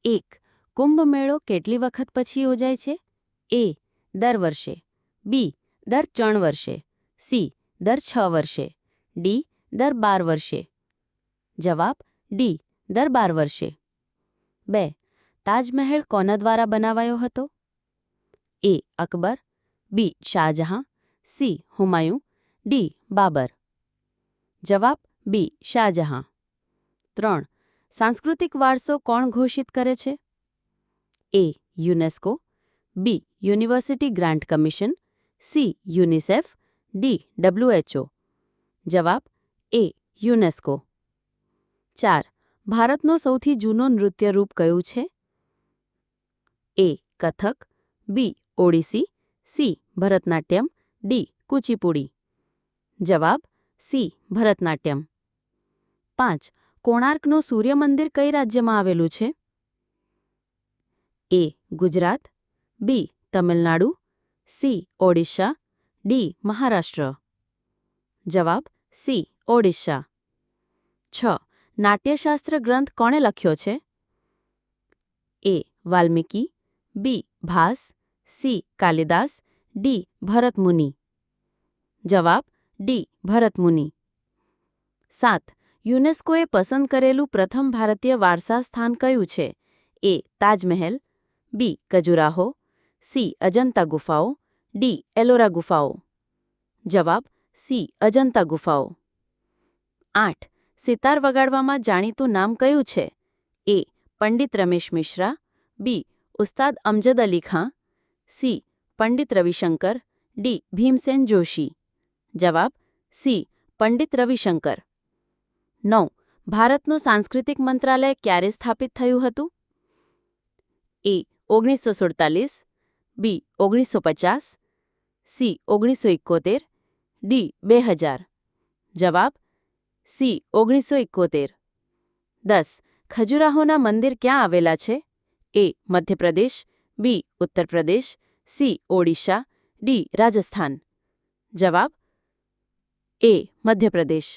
એક કુંભ મેળો કેટલી વખત પછી યોજાય છે? એ દર વર્ષે, બી દર 3 વર્ષે, સી દર 6 વર્ષે, ડી દર 12 વર્ષે. જવાબ ડી દર 12 વર્ષે. 2 તાજમહેલ કોના દ્વારા બનાવાયો હતો? એ અકબર, બી શાહજહાં, સી હુમાયું, ડી બાબર. જવાબ બી શાહજહાં. 3 સાંસ્કૃતિક વારસો કોણ ઘોષિત કરે છે? A UNESCO, B university grant commission, C UNICEF, D WHO. જવાબ એ યુનેસ્કો. 4 ભારતનો સૌથી જૂનો નૃત્ય રૂપ કયું છે? એ કથક, બી ઓડિસી, સી ભરતનાટ્યમ, ડી કુચીપુડી. જવાબ સી ભરતનાટ્યમ. 5 કોણાર્કનું સૂર્ય મંદિર કઈ રાજ્યમાં આવેલું છે? એ ગુજરાત, બી તમિલનાડુ, સી ઓડિશા, ડી મહારાષ્ટ્ર. જવાબ સી ઓડિશા. 6 નાટ્યશાસ્ત્ર ગ્રંથ કોણે લખ્યો છે? એ વાલ્મીકી, બી ભાસ, સી કાલિદાસ, ડી ભરતમુનિ. જવાબ ડી ભરતમુનિ. 7 યુનેસ્કોએ પસંદ કરેલું પ્રથમ ભારતીય વારસા સ્થાન કયું છે? એ તાજમહેલ, બી ખજુરાહો, સી અજંતા ગુફાઓ, ડી એલોરા ગુફાઓ. જવાબ સી અજંતા ગુફાઓ. 8 સિતાર વગાડવામાં જાણીતું નામ કયું છે? એ પંડિત રમેશ મિશ્રા, બી ઉસ્તાદ અમજદ અલી ખાં, સી પંડિત રવિશંકર, ડી ભીમસેન જોશી. જવાબ સી પંડિત રવિશંકર. 9 ભારતનું સાંસ્કૃતિક મંત્રાલય ક્યારે સ્થાપિત થયું હતું? એ 1947, બી 1950, સી 1971, ડી 2000. જવાબ સી 1971. 10 ખજુરાહોના મંદિર ક્યાં આવેલા છે? એ મધ્યપ્રદેશ, બી ઉત્તર પ્રદેશ, સી ઓડિશા, ડી રાજસ્થાન. જવાબ એ મધ્યપ્રદેશ.